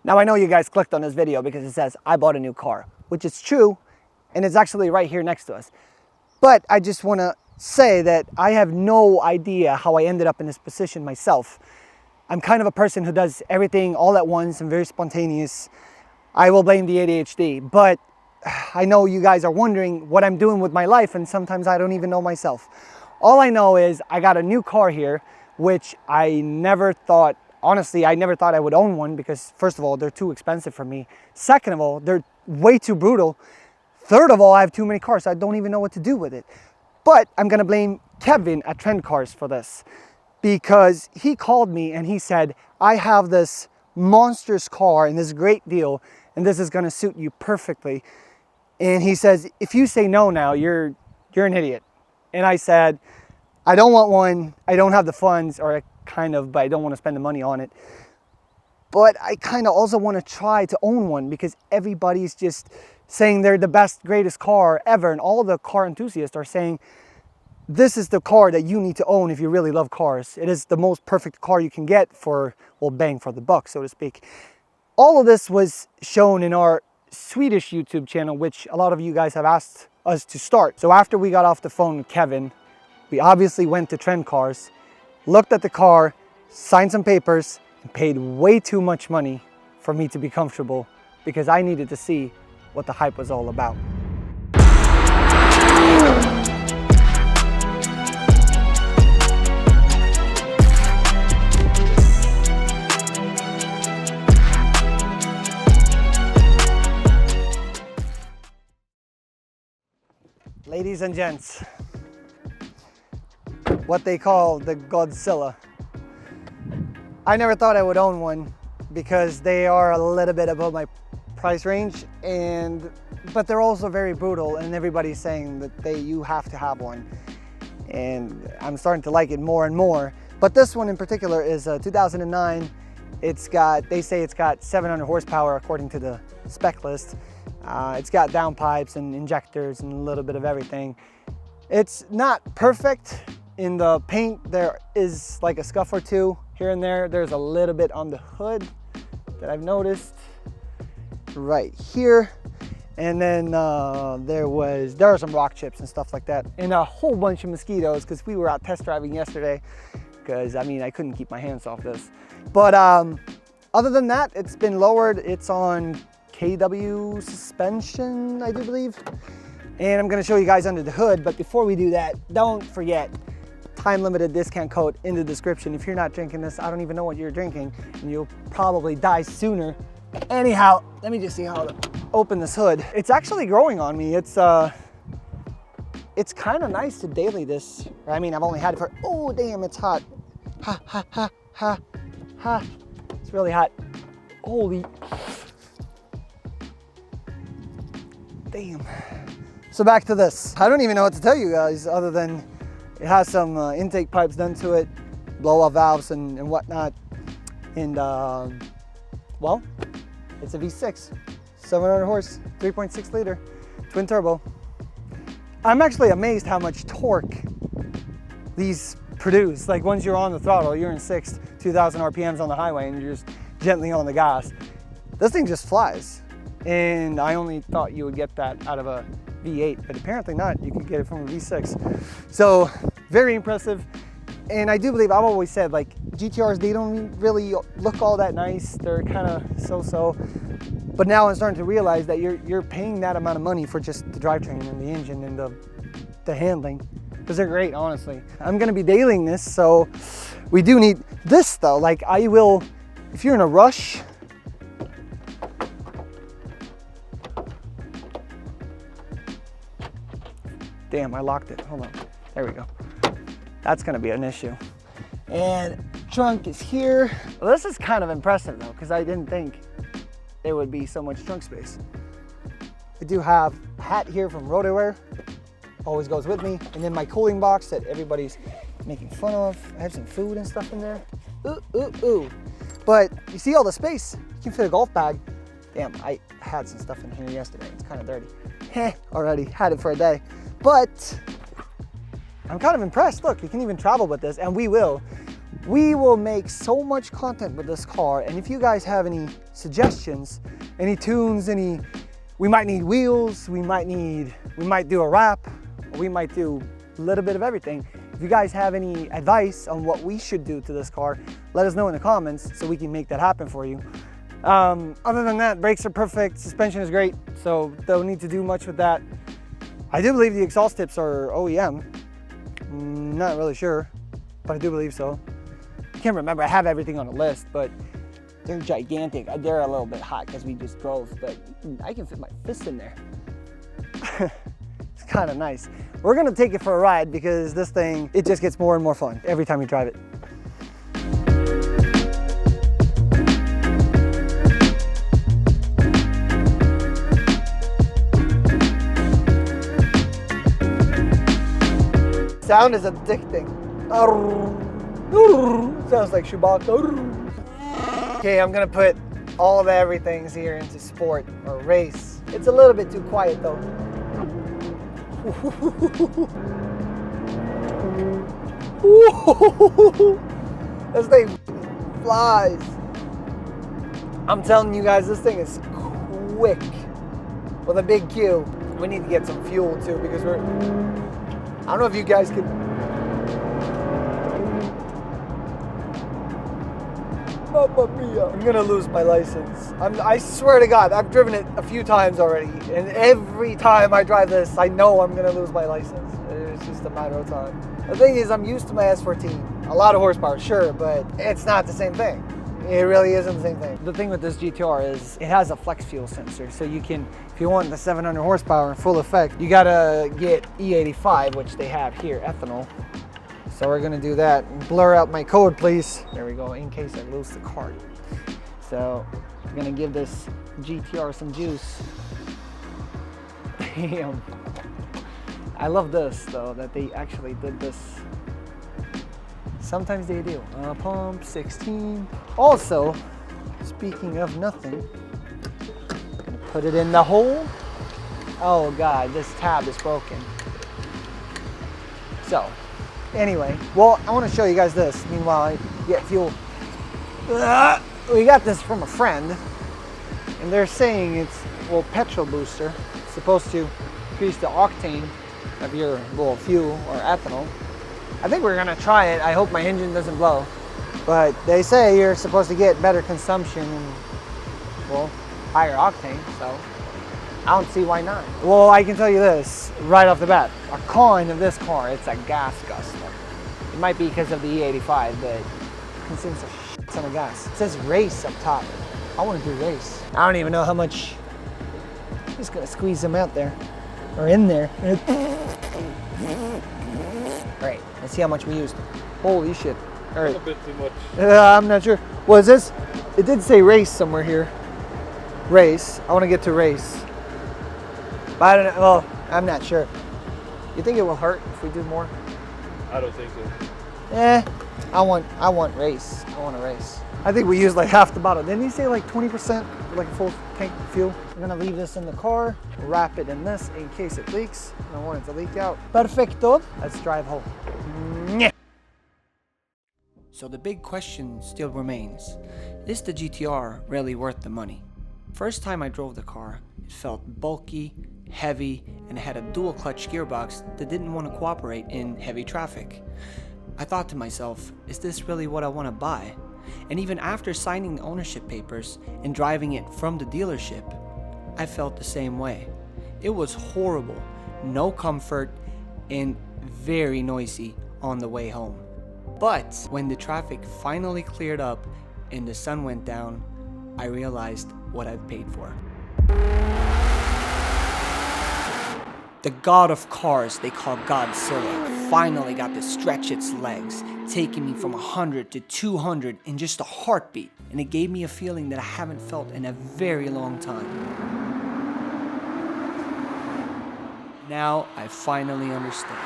Now I know you guys clicked on this video because it says I bought a new car, which is true, and it's actually right here next to us. But I just want to say that I have no idea how I ended up in this position myself. I'm kind of a person who does everything all at once and very spontaneous. I will blame the ADHD, but I know you guys are wondering what I'm doing with my life, and sometimes I don't even know myself. All I know is I got a new car here, which I never thought, honestly, I never thought I would own one because first of all, they're too expensive for me. Second of all, they're way too brutal. Third of all, I have too many cars, so I don't even know what to do with it. But I'm gonna blame Kevin at Trend Cars for this because he called me and he said, I have this monstrous car and this great deal and this is gonna suit you perfectly. And he says, if you say no now, you're an idiot. And I said, I don't want one, I don't have the funds, or but I don't want to spend the money on it. But I kind of also want to try to own one because everybody's just saying they're the best, greatest car ever. And all the car enthusiasts are saying, this is the car that you need to own if you really love cars. It is the most perfect car you can get for, well, bang for the buck, so to speak. All of this was shown in our Swedish YouTube channel, which a lot of you guys have asked us to start. So after we got off the phone with Kevin, we obviously went to Trend Cars, looked at the car, signed some papers, and paid way too much money for me to be comfortable because I needed to see what the hype was all about. Ladies and gents, what they call the Godzilla. I never thought I would own one because they are a little bit above my price range, but they're also very brutal, and everybody's saying that you have to have one. And I'm starting to like it more and more. But this one in particular is a 2009. They say it's got 700 horsepower according to the spec list. It's got downpipes and injectors and a little bit of everything. It's not perfect. In the paint, there is like a scuff or two here and there. There's a little bit on the hood that I've noticed right here. And then there are some rock chips and stuff like that. And a whole bunch of mosquitoes because we were out test driving yesterday because I couldn't keep my hands off this. But other than that, it's been lowered. It's on KW suspension, I do believe. And I'm gonna show you guys under the hood. But before we do that, don't forget, time limited discount code in the description. If you're not drinking this, I don't even know what you're drinking and you'll probably die sooner. Anyhow, let me just see how to open this hood. It's actually growing on me. It's kind of nice to daily this. I've only had it for, oh damn, it's hot. Ha, ha, ha, ha, ha. It's really hot. Holy. Damn. So back to this. I don't even know what to tell you guys other than it has some intake pipes done to it, blow off valves and whatnot. And well, it's a V6, 700 horse, 3.6 liter, twin turbo. I'm actually amazed how much torque these produce. Like once you're on the throttle, you're in sixth, 2,000 RPMs on the highway and you're just gently on the gas. This thing just flies. And I only thought you would get that out of a V8, but apparently not. You could get it from a V6. So very impressive. And I do believe, I've always said, like, GTRs, they don't really look all that nice. They're kind of so-so. But now I'm starting to realize that you're paying that amount of money for just the drivetrain and the engine and the handling, because they're great, honestly. I'm gonna be dailying this, so we do need this though. Like I will, if you're in a rush, damn, I locked it, hold on. There we go. That's gonna be an issue. And trunk is here. Well, this is kind of impressive though, because I didn't think there would be so much trunk space. I do have a hat here from RotoWear, always goes with me. And then my cooling box that everybody's making fun of. I have some food and stuff in there. Ooh, ooh, ooh. But you see all the space, you can fit a golf bag. Damn, I had some stuff in here yesterday. It's kind of dirty. Heh, already had it for a day. But I'm kind of impressed. Look, you can even travel with this, and we will. We will make so much content with this car, and if you guys have any suggestions, any tunes, we might need wheels, we might do a wrap, we might do a little bit of everything. If you guys have any advice on what we should do to this car, let us know in the comments so we can make that happen for you. Other than that, brakes are perfect, suspension is great, so don't need to do much with that. I do believe the exhaust tips are OEM. Not really sure, but I do believe so. I can't remember, I have everything on the list, but they're gigantic. They're a little bit hot because we just drove, but I can fit my fist in there. It's kind of nice. We're gonna take it for a ride because this thing, it just gets more and more fun every time you drive it. Sound is addicting. Sounds like Chewbacca. Okay, I'm gonna put all the everythings here into sport or race. It's a little bit too quiet though. This thing flies. I'm telling you guys, this thing is quick with a big Q. We need to get some fuel too because I don't know if you guys could. Mamma mia. I'm gonna lose my license. I swear to God, I've driven it a few times already, and every time I drive this, I know I'm gonna lose my license. It's just a matter of time. The thing is, I'm used to my S14. A lot of horsepower, sure, but it's not the same thing. It really isn't the same thing. The thing with this GTR is it has a flex fuel sensor, so you can, if you want the 700 horsepower in full effect, you gotta get E85, which they have here, ethanol. So we're gonna do that. Blur out my code, please. There we go, in case I lose the card. So I'm gonna give this GTR some juice. Damn. I love this though, that they actually did this. Sometimes they do. Pump 16. Also, speaking of nothing, gonna put it in the hole. Oh God, this tab is broken. So, anyway, well, I want to show you guys this. Meanwhile, I get fuel. We got this from a friend, and they're saying it's petrol booster. It's supposed to increase the octane of your fuel or ethanol. I think we're gonna try it. I hope my engine doesn't blow. But they say you're supposed to get better consumption and, higher octane, so I don't see why not. Well, I can tell you this right off the bat. A con of this car, it's a gas guzzler. It might be because of the E85, but it consumes a shit ton of gas. It says race up top. I wanna do race. I don't even know how much. I'm just gonna squeeze them out there, or in there. Right, let's see how much we used. Holy shit. All right. A bit too much. I'm not sure. Was this? It did say race somewhere here. Race. I want to get to race. But I don't know. Well, I'm not sure. You think it will hurt if we do more? I don't think so. I want race. I want to race. I think we used like half the bottle. Didn't he say like 20% for like a full tank of fuel? I'm gonna leave this in the car, wrap it in this in case it leaks. I don't want it to leak out. Perfecto. Let's drive home. So the big question still remains. Is the GTR really worth the money? First time I drove the car, it felt bulky, heavy, and it had a dual clutch gearbox that didn't want to cooperate in heavy traffic. I thought to myself, is this really what I want to buy? And even after signing the ownership papers and driving it from the dealership, I felt the same way. It was horrible, no comfort, and very noisy on the way home. But when the traffic finally cleared up and the sun went down, I realized what I'd paid for. The god of cars they call Godzilla finally got to stretch its legs, taking me from 100 to 200 in just a heartbeat, and it gave me a feeling that I haven't felt in a very long time. Now I finally understand.